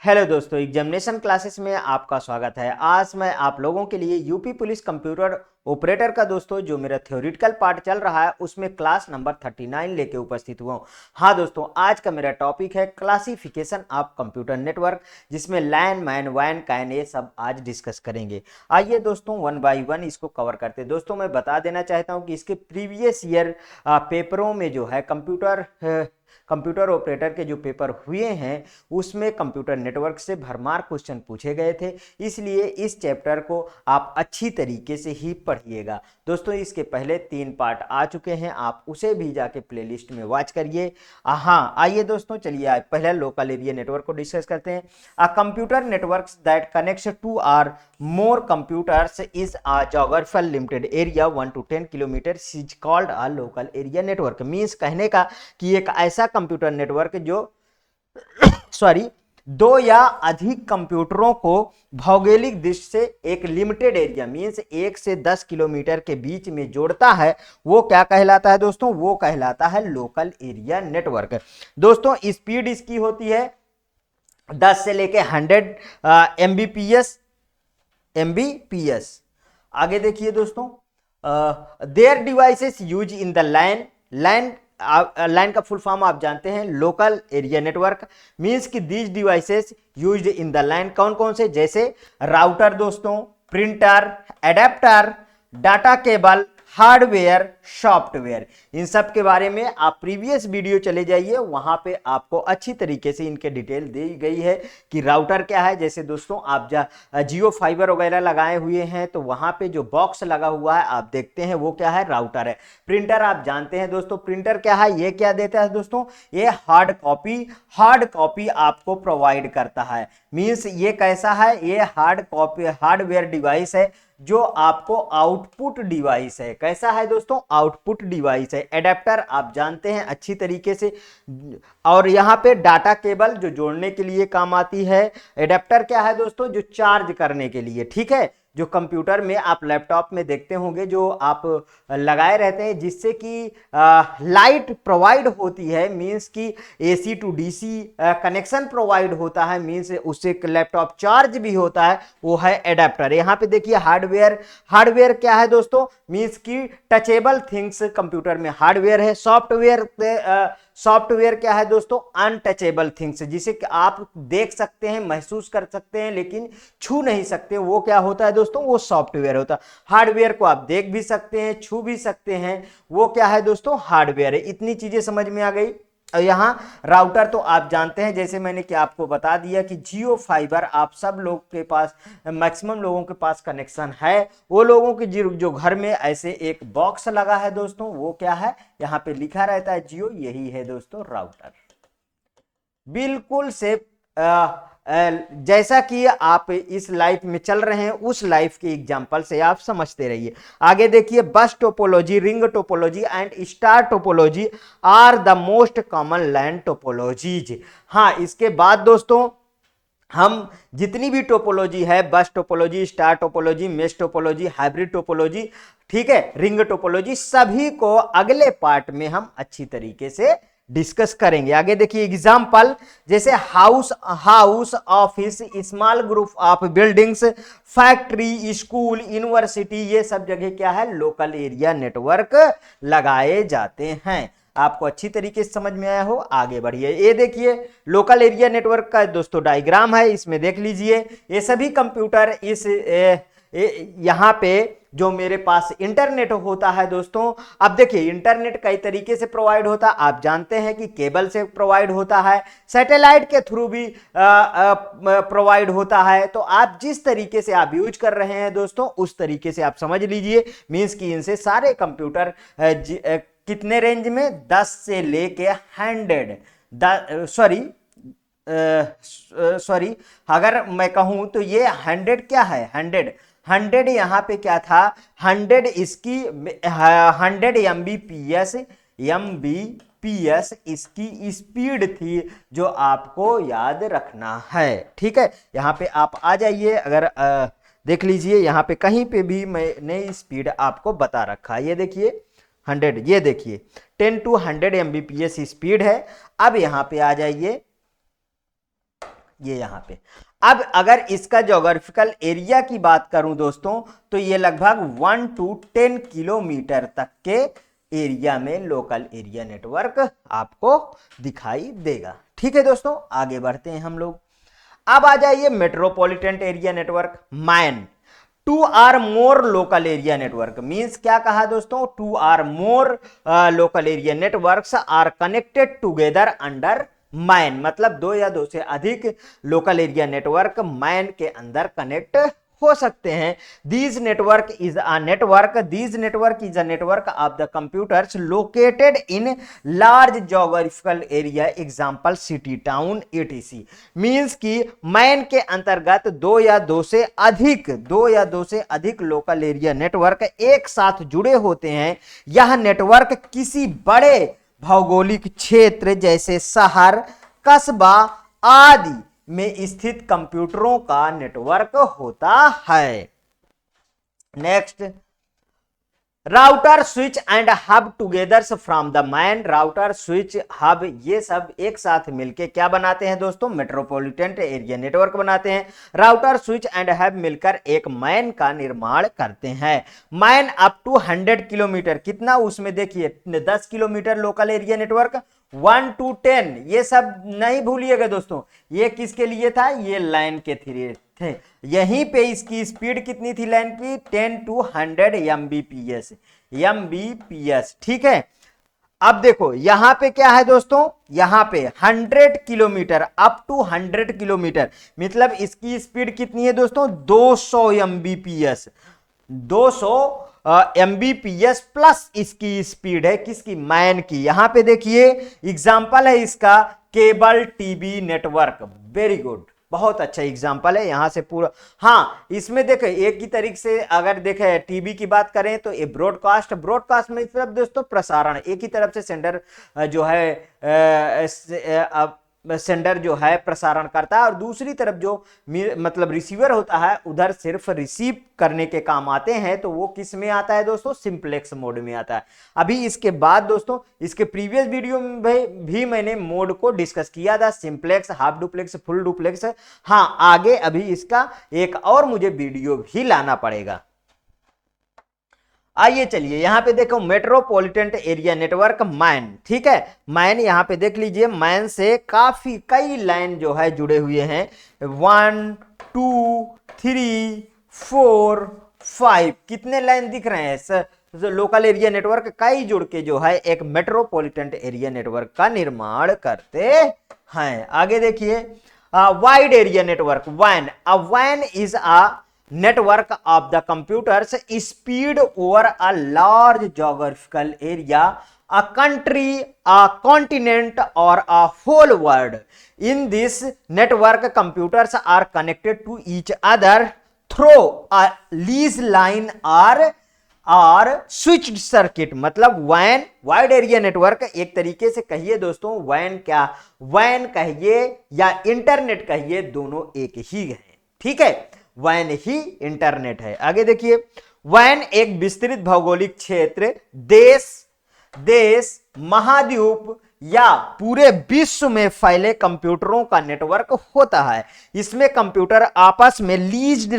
Hello दोस्तों, examination classes में आपका स्वागत है। आज मैं आप लोगों के लिए यूपी पुलिस कंप्यूटर ऑपरेटर का दोस्तों जो मेरा थ्योरेटिकल पार्ट चल रहा है उसमें क्लास नंबर 39 लेके उपस्थित हुआ हूँ। हाँ दोस्तों, आज का मेरा टॉपिक है क्लासिफिकेशन ऑफ कंप्यूटर नेटवर्क, जिसमें लैन मैन वैन कैन ये सब आज डिस्कस करेंगे। आइए दोस्तों वन बाय वन इसको कवर करते हैं। दोस्तों मैं बता देना चाहता हूँ कि इसके प्रीवियस ईयर पेपरों में जो है कंप्यूटर ऑपरेटर के जो पेपर हुए हैं उसमें कंप्यूटर नेटवर्क से भरमार क्वेश्चन पूछे गए थे, इसलिए इस चैप्टर को आप अच्छी तरीके से ही पढ़िएगा। दोस्तों इसके पहले 3 पार्ट आ चुके हैं, आप उसे भी जाके प्लेलिस्ट में वॉच करिए। हाँ आइए दोस्तों, चलिए आज पहले लोकल एरिया नेटवर्क को डिस्कस करते हैं। A computer network that connects two or more computers is a geographical limited area 1 to 10 kilometre is called a local area network. Means कहने का कि एक ऐसा कंप्यूटर नेटवर्क जो सॉरी 2 या अधिक कंप्यूटरों को भौगोलिक दृष्टि से एक लिमिटेड एरिया मीन्स 1 से 10 किलोमीटर के बीच में जोड़ता है, वो क्या कहलाता है दोस्तों? वो कहलाता है लोकल एरिया नेटवर्क। दोस्तों स्पीड इसकी होती है 10 से लेके 100 एमबीपीएस। आगे देखिए दोस्तों, their devices use in the line का फुल फॉर्म आप जानते हैं, लोकल एरिया नेटवर्क। मींस कि these devices used in the line कौन कौन से? जैसे राउटर दोस्तों, printer, adapter, data cable, hardware, software. इन सब के बारे में आप प्रीवियस वीडियो चले जाइए, वहां पे आपको अच्छी तरीके से इनके डिटेल दी गई है कि राउटर क्या है। जैसे दोस्तों आप जियो फाइबर वगैरह लगाए हुए हैं तो वहां पे जो बॉक्स लगा हुआ है आप देखते हैं वो क्या है? राउटर है। प्रिंटर आप जानते हैं दोस्तों, प्रिंटर क्या है? ये क्या देता है दोस्तों? ये हार्ड कॉपी आपको प्रोवाइड करता है। मीन्स ये कैसा है? ये हार्डवेयर डिवाइस है जो आपको आउटपुट डिवाइस है। कैसा है दोस्तों? आउटपुट डिवाइस है। एडेप्टर आप जानते हैं अच्छी तरीके से। और यहाँ पे डाटा केबल जो जोड़ने के लिए काम आती है। एडेप्टर क्या है दोस्तों? जो चार्ज करने के लिए, ठीक है, जो कंप्यूटर में आप लैपटॉप में देखते होंगे जो आप लगाए रहते हैं जिससे कि लाइट प्रोवाइड होती है। मींस कि AC to DC connection provide होता है, मींस उससे लैपटॉप चार्ज भी होता है, वो है एडेप्टर। यहाँ पे देखिए हार्डवेयर क्या है दोस्तों? मींस कि टचेबल थिंग्स कंप्यूटर में हार्डवेयर है। सॉफ्टवेयर क्या है दोस्तों? अनटचेबल थिंग्स, जिसे आप देख सकते हैं, महसूस कर सकते हैं लेकिन छू नहीं सकते, वो क्या होता है दोस्तों? वो सॉफ्टवेयर होता है। हार्डवेयर को आप देख भी सकते हैं, छू भी सकते हैं, वो क्या है दोस्तों? हार्डवेयर है। इतनी चीजें समझ में आ गई। और यहाँ राउटर तो आप जानते हैं, जैसे मैंने कि आपको बता दिया कि जियो फाइबर आप सब लोग के पास, मैक्सिमम लोगों के पास कनेक्शन है। वो लोगों के जो घर में ऐसे एक बॉक्स लगा है दोस्तों, वो क्या है? यहाँ पे लिखा रहता है जियो, यही है दोस्तों राउटर। बिल्कुल से जैसा कि आप इस लाइफ में चल रहे हैं उस लाइफ के एग्जांपल से आप समझते रहिए। आगे देखिए, bus topology, ring topology and star topology are the most common LAN topologies. हाँ, इसके बाद दोस्तों हम जितनी भी टोपोलॉजी है, बस topology, star topology, mesh topology, hybrid topology, ठीक है, रिंग टोपोलॉजी, सभी को अगले पार्ट में हम अच्छी तरीके से डिस्कस करेंगे। आगे देखिए एग्जांपल, जैसे house office, small group of buildings, factory, school, university, ये सब जगह क्या है? लोकल एरिया नेटवर्क लगाए जाते हैं। आपको अच्छी तरीके से समझ में आया हो? आगे बढ़िए। ये देखिए लोकल एरिया नेटवर्क का दोस्तों डायग्राम है, इसमें देख लीजिए। ये सभी कंप्यूटर इस यहाँ पे जो मेरे पास इंटरनेट होता है दोस्तों, अब देखिए इंटरनेट कई तरीके से प्रोवाइड होता है। आप जानते हैं कि केबल से प्रोवाइड होता है, सैटेलाइट के थ्रू भी प्रोवाइड होता है। तो आप जिस तरीके से आप यूज कर रहे हैं दोस्तों उस तरीके से आप समझ लीजिए। मींस कि इनसे सारे कंप्यूटर कितने रेंज में? 10 से लेके 100 सॉरी अगर मैं कहूं तो ये 100 क्या है? 100 यहां पे क्या था? 100 इसकी 100 एमबीपीएस इसकी स्पीड थी, जो आपको याद रखना है। ठीक है, यहां पे आप आ जाइए, अगर देख लीजिए यहां पे कहीं पे भी मैंने स्पीड आपको बता रखा है। ये देखिए 100, ये देखिए 10 to 100 एमबीपीएस स्पीड है। अब यहां पे आ जाइए, ये यहाँ पे। अब अगर इसका ज्योग्राफिकल एरिया की बात करूं दोस्तों, तो ये लगभग 1 to 10 किलोमीटर तक के एरिया में लोकल एरिया नेटवर्क आपको दिखाई देगा। ठीक है दोस्तों, आगे बढ़ते हैं हम लोग। अब आ जाइए metropolitan area network, MAN. 2 or more local area network means क्या कहा दोस्तों, 2 or more local area networks are connected together under MAN, मतलब 2 या 2 से अधिक लोकल एरिया नेटवर्क मैन के अंदर कनेक्ट हो सकते हैं। These network is a network of the computers located in large geographical area, example city, town, etc. Means कि मैन के अंतर्गत 2 या 2 से अधिक लोकल एरिया नेटवर्क एक साथ जुड़े होते हैं। यह नेटवर्क किसी बड़े भौगोलिक क्षेत्र जैसे शहर, कस्बा आदि में स्थित कंप्यूटरों का नेटवर्क होता है। Next, router, switch and hub together from the man. Router, switch, hub ये सब एक साथ मिलकर क्या बनाते हैं दोस्तों, मेट्रोपॉलिटन एरिया नेटवर्क बनाते हैं। राउटर, स्विच एंड हब मिलकर एक मैन का निर्माण करते हैं। मैन अप टू 100 किलोमीटर, कितना उसमें देखिए 10 kilometre local area network, 1 to 10, ये सब नहीं भूलिएगा दोस्तों, ये किसके लिए था, ये लाइन के थ्री थे। यहीं पे इसकी स्पीड कितनी थी लाइन की, 10 to 100 MBPS। ठीक है, अब देखो यहां पे क्या है दोस्तों, यहां पे 100 किलोमीटर अप टू 100 किलोमीटर, मतलब इसकी स्पीड कितनी है दोस्तों, 200 MBPS। 200 MBPS प्लस इसकी स्पीड है किसकी, मैन की। यहां पे देखिए एग्जांपल है इसका, cable TV network. Very good, बहुत अच्छा एग्जांपल है, यहां से पूरा। हाँ, इसमें देखें एक ही तरीके से अगर देखें टीवी की बात करें तो ये ब्रॉडकास्ट में मतलब दोस्तों प्रसारण, एक ही तरफ से सेंडर जो है सेंडर जो है प्रसारण करता है और दूसरी तरफ जो मतलब रिसीवर होता है उधर सिर्फ रिसीव करने के काम आते हैं, तो वो किस में आता है दोस्तों, सिंप्लेक्स मोड में आता है। अभी इसके बाद दोस्तों इसके प्रीवियस वीडियो में भी मैंने मोड को डिस्कस किया था, simplex, half duplex, full duplex. हाँ, आगे अभी इसका एक और मुझे वीडियो भी लाना पड़ेगा। आइए चलिए यहां पे देखो मेट्रोपॉलिटन एरिया नेटवर्क मैन। ठीक है, मैन यहां पे देख लीजिए, मैन से कई लाइन जो है जुड़े हुए हैं, 1 2 3 4 5, कितने लाइन दिख रहे हैं सर, लोकल एरिया नेटवर्क कई जुड़ के जो है एक मेट्रोपॉलिटन एरिया नेटवर्क का निर्माण करते हैं। आगे देखिए, वाइड एरिया नेटवर्क, वैन is a network of the computers speed over a large geographical area, a country, a continent or a whole world. In this network computers are connected to each other through a lease line or switched circuit। मतलब van, wide area network एक तरीके से कहिए दोस्तों, van कहिए या internet कहिए, दोनों एक ही है। ठीक है, वैन ही इंटरनेट है। आगे देखिए, वैन एक विस्तृत भौगोलिक क्षेत्र, देश, महाद्वीप या पूरे विश्व में फैले कंप्यूटरों का नेटवर्क होता है। इसमें कंप्यूटर आपस में लीज्ड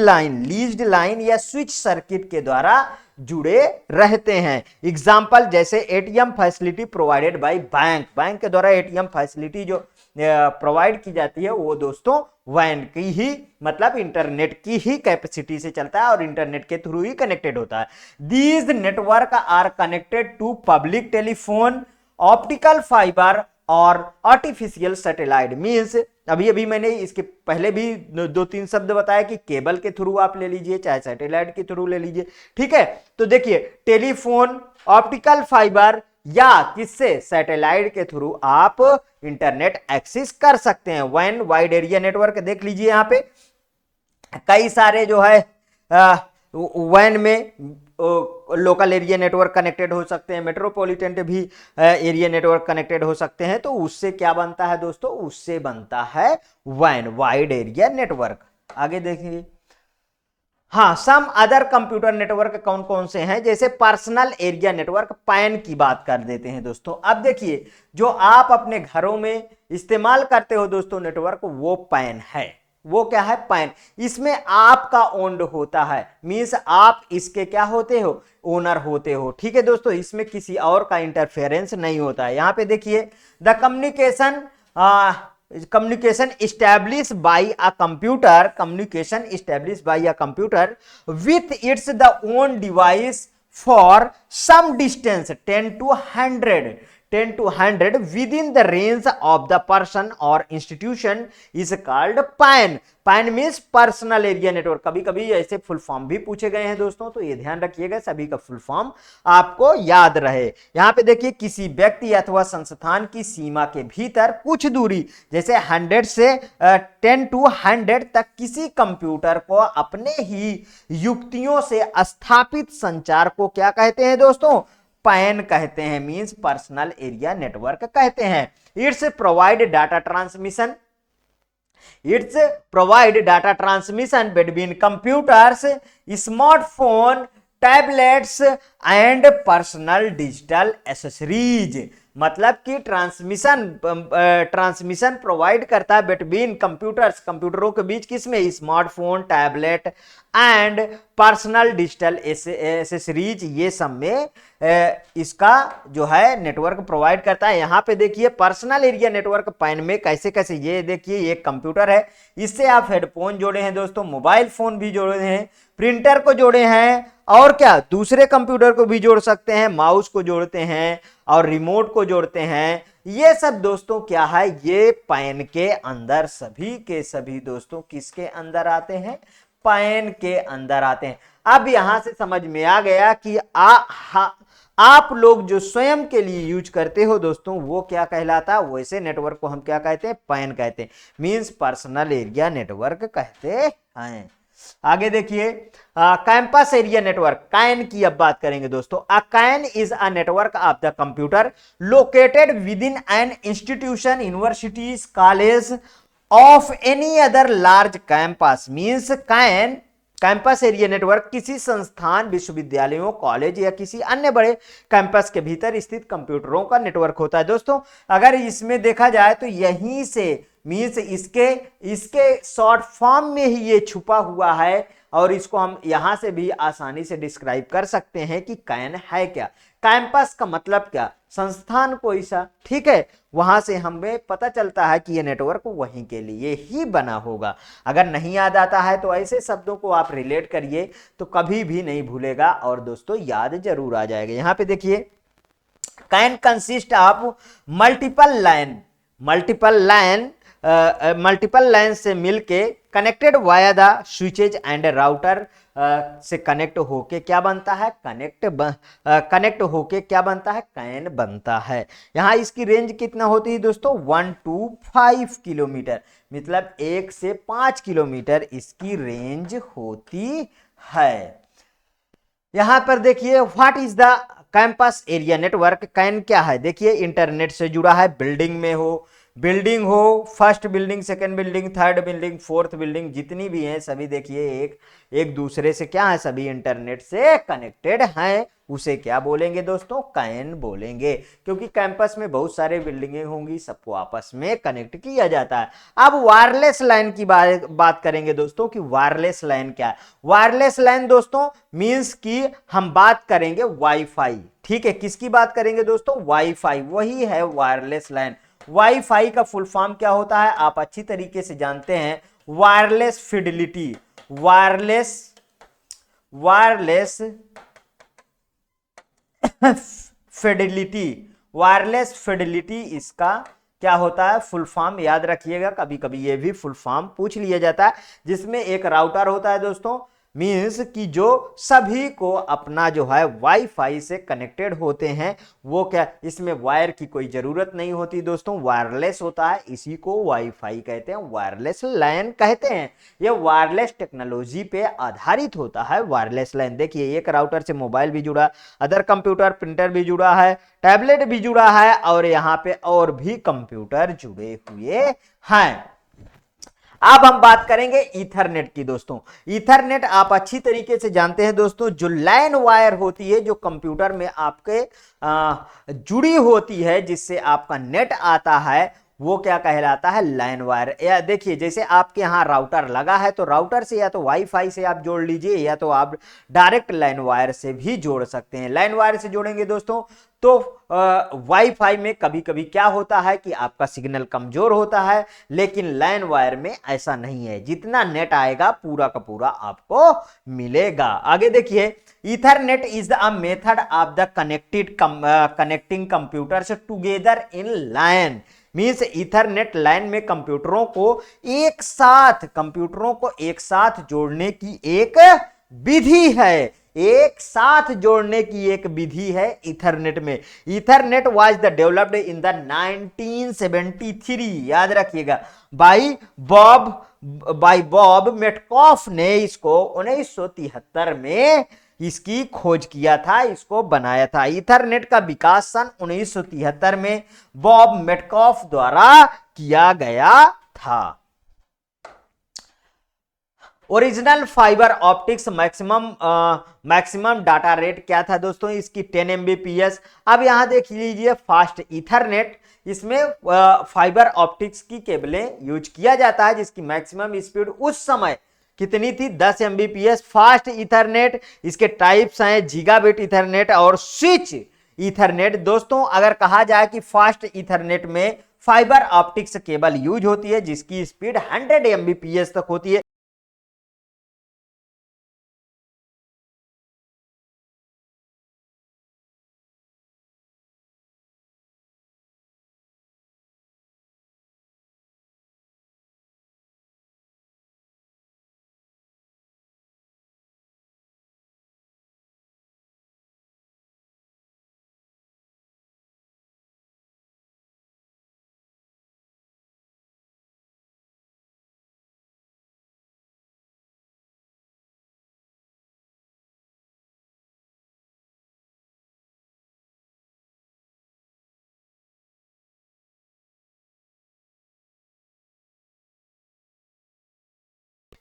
लाइन या स्विच सर्किट के द्वारा जुड़े रहते हैं। एग्जाम्पल जैसे ATM facility provided by bank के द्वारा एटीएम फैसिलिटी जो प्रोवाइड की जाती है वो दोस्तों वैन की ही, मतलब इंटरनेट की ही कैपेसिटी से चलता है और इंटरनेट के थ्रू ही कनेक्टेड होता है। These network are connected to public telephone, optical fibre और आर्टिफिशियल सैटेलाइट। मींस अभी मैंने इसके पहले भी 2-3 शब्द बताया कि केबल के थ्रू आप ले लीजिए, चाहे सैटेलाइट के थ्रू ले लीजिए। ठीक है, तो देखिए टेलीफोन, ऑप्टिकल फाइबर या किससे, सैटेलाइट के थ्रू आप इंटरनेट एक्सेस कर सकते हैं। वैन, वाइड एरिया नेटवर्क देख लीजिए, यहां पे कई सारे जो है वैन में लोकल एरिया नेटवर्क कनेक्टेड हो सकते हैं, मेट्रोपॉलिटन भी एरिया नेटवर्क कनेक्टेड हो सकते हैं। तो उससे क्या बनता है दोस्तों, उससे बनता है वैन, वाइड एरिया नेटवर्क। आगे देखिए, हाँ, सम अदर कंप्यूटर नेटवर्क कौन कौन से हैं, जैसे पर्सनल एरिया नेटवर्क, पैन की बात कर देते हैं दोस्तों। अब देखिए, जो आप अपने घरों में इस्तेमाल करते हो दोस्तों नेटवर्क, वो पैन है। वो क्या है? पैन। इसमें आपका ओन्ड होता है, मींस आप इसके क्या होते हो? ओनर होते हो। ठीक है दोस्तों, इसमें किसी और का इंटरफेरेंस नहीं होता है। यहां पे देखिए, the communication communication established by a computer with its the own device for some distance 10 to 100 within the range of the person or institution is called PAN। PAN means personal area network. कभी कभी ऐसे full form भी पूछे गए हैं दोस्तों, तो ये ध्यान रखिएगा, सभी का फुल फॉर्म आपको याद रहे। यहां पे देखिए, किसी व्यक्ति अथवा संस्थान की सीमा के भीतर कुछ दूरी, जैसे 100 से 10 to 100 तक किसी कंप्यूटर को अपने ही युक्तियों से स्थापित संचार को क्या कहते हैं दोस्तों? पैन कहते हैं, मींस पर्सनल एरिया नेटवर्क कहते हैं। It's provide data transmission between computers, smartphone, tablets and personal digital accessories. मतलब कि ट्रांसमिशन प्रोवाइड करता है बिटवीन कंप्यूटर्स, कंप्यूटरों के बीच, किसमें? Smartphone, tablet and personal digital accessories, ये सब में इसका जो है नेटवर्क प्रोवाइड करता है। यहां पे देखिए, पर्सनल एरिया नेटवर्क पैन में कैसे कैसे, ये देखिए, ये कंप्यूटर है, इससे आप हेडफोन जोड़े हैं दोस्तों, मोबाइल फोन भी जोड़े हैं, प्रिंटर को जोड़े हैं, और क्या दूसरे कंप्यूटर को भी जोड़ सकते हैं, माउस को जोड़ते हैं और रिमोट को जोड़ते हैं। ये सब दोस्तों क्या है? ये पैन के अंदर, सभी के सभी दोस्तों किसके अंदर आते हैं? पैन के अंदर आते हैं। अब यहां से समझ में आ गया कि आप लोग जो स्वयं के लिए यूज करते हो दोस्तों, वो क्या कहलाता है? वैसे नेटवर्क को हम क्या कहते हैं? पैन कहते हैं, मींस पर्सनल एरिया नेटवर्क कहते हैं। आगे देखिए, कैंपस एरिया नेटवर्क, कैन की अब बात करेंगे दोस्तों। A CAN is a network of the computer located within an institution, universities, college of any other large campus. Means CAN, campus area network, किसी संस्थान, विश्वविद्यालयों, कॉलेज या किसी अन्य बड़े कैंपस के भीतर स्थित कंप्यूटरों का नेटवर्क होता है दोस्तों। अगर इसमें देखा जाए तो यहीं से, मींस इसके शॉर्ट फॉर्म में ही ये छुपा हुआ है, और इसको हम यहां से भी आसानी से डिस्क्राइब कर सकते हैं कि कैन है क्या। कैंपस का मतलब क्या? संस्थान कोई सा, ठीक है, वहां से हमें पता चलता है कि ये नेटवर्क वहीं के लिए ही बना होगा। अगर नहीं याद आता है तो ऐसे शब्दों को आप रिलेट करिए, तो कभी भी नहीं भूलेगा और दोस्तों याद जरूर आ जाएगा। यहां पे देखिए, can consist of multiple line से मिलके connected via the switches and router से कनेक्ट होके क्या बनता है? कनेक्ट होके क्या बनता है? कैन बनता है। यहां इसकी रेंज कितना होती है दोस्तों? 1 to 5 किलोमीटर, मतलब 1 से 5 किलोमीटर इसकी रेंज होती है। यहां पर देखिए, what is the campus area network? Can क्या है? देखिए, इंटरनेट से जुड़ा है, बिल्डिंग हो, first building, second building, third building, fourth building, जितनी भी हैं सभी देखिए एक दूसरे से क्या है? सभी इंटरनेट से कनेक्टेड हैं। उसे क्या बोलेंगे दोस्तों? कैन बोलेंगे, क्योंकि कैंपस में बहुत सारे बिल्डिंगें होंगी, सबको आपस में कनेक्ट किया जाता है। अब वायरलेस लाइन की बात करेंगे दोस्तों कि वायरलेस लाइन क्या है। वायरलेस लाइन दोस्तों मींस कि हम बात करेंगे वाईफाई, ठीक है, किसकी बात करेंगे दोस्तों? वाईफाई, वही है वायरलेस लाइन। वाईफाई का फुल फॉर्म क्या होता है? आप अच्छी तरीके से जानते हैं, वायरलेस फिडिलिटी। वायरलेस फिडिलिटी इसका क्या होता है? फुल फॉर्म याद रखिएगा, कभी कभी ये भी फुल फॉर्म पूछ लिया जाता है, जिसमें एक राउटर होता है दोस्तों, मींस कि जो सभी को अपना जो है वाईफाई से कनेक्टेड होते हैं। वो क्या, इसमें वायर की कोई जरूरत नहीं होती दोस्तों, वायरलेस होता है, इसी को वाईफाई कहते हैं, वायरलेस लैन कहते हैं। ये वायरलेस टेक्नोलॉजी पे आधारित होता है वायरलेस लैन। देखिए, एक राउटर से मोबाइल भी जुड़ा, अदर कंप्यूटर, प्रिंटर भी जुड़ा है, टैबलेट भी जुड़ा है, और यहाँ पे और भी कंप्यूटर जुड़े हुए हैं। अब हम बात करेंगे ईथरनेट की दोस्तों। ईथरनेट आप अच्छी तरीके से जानते हैं दोस्तों, जो लैन वायर होती है, जो कंप्यूटर में आपके जुड़ी होती है, जिससे आपका नेट आता है, वो क्या कहलाता है, लैन वायर। या देखिए जैसे आपके यहाँ राउटर लगा है तो राउटर से या तो वाईफाई से आप जोड़ लीजिए या तो आप डायरेक्ट लैन वायर से भी जोड़ सकते हैं। लैन वायर से जोड़ेंगे दोस्तों तो वाईफाई में कभी कभी क्या होता है कि आपका सिग्नल कमजोर होता है, लेकिन लैन वायर में ऐसा नहीं है, जितना नेट आएगा पूरा का पूरा आपको मिलेगा। आगे देखिए, Ethernet is the method of the connecting computers together in line. Means Ethernet line में कंप्यूटरों को एक साथ जोड़ने की एक विधि है, एक साथ जोड़ने की एक विधि है ईथरनेट में। Ethernet was the developed in the 1973, याद रखिएगा, बाय बॉब मेटकॉफ ने इसको 1973 में इसकी खोज किया था, इसको बनाया था। ईथरनेट का विकास सन 1973 में बॉब मेटकॉफ द्वारा किया गया था। Original fibre optics maximum data rate क्या था दोस्तों, इसकी 10 Mbps। अब यहां देख लीजिए फास्ट ईथरनेट, इसमें फाइबर ऑप्टिक्स की केबलें यूज किया जाता है जिसकी मैक्सिमम स्पीड उस समय कितनी थी, 10 Mbps। फास्ट ईथरनेट, इसके टाइप्स हैं गीगाबिट ईथरनेट और स्विच ईथरनेट। दोस्तों अगर कहा जाए कि फास्ट ईथरनेट में फाइबर ऑप्टिक्स केबल यूज होती है जिसकी स्पीड 100 Mbps तक होती है।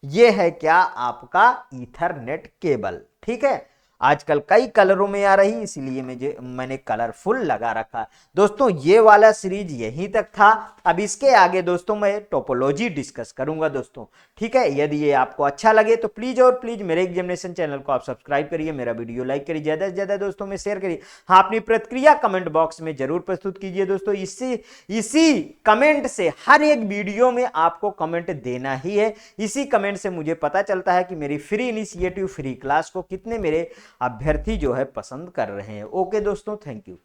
ये है क्या, आपका ईथरनेट केबल। ठीक है, आजकल कई कलरों में आ रही, इसीलिए मैंने कलरफुल लगा रखा। दोस्तों ये वाला सीरीज यहीं तक था, अब इसके आगे दोस्तों मैं टोपोलॉजी डिस्कस करूंगा दोस्तों। ठीक है, यदि ये आपको अच्छा लगे तो प्लीज और प्लीज मेरे एग्जामिनेशन चैनल को आप सब्सक्राइब करिए, मेरा वीडियो लाइक करिए, ज्यादा से ज्यादा दोस्तों में शेयर करिए। हाँ, अपनी प्रतिक्रिया कमेंट बॉक्स में जरूर प्रस्तुत कीजिए दोस्तों। इसी कमेंट से हर एक वीडियो में आपको कमेंट देना ही है। इसी कमेंट से मुझे पता चलता है कि मेरी फ्री इनिशिएटिव फ्री क्लास को कितने मेरे अभ्यर्थी जो है पसंद कर रहे हैं। ओके दोस्तों, थैंक यू।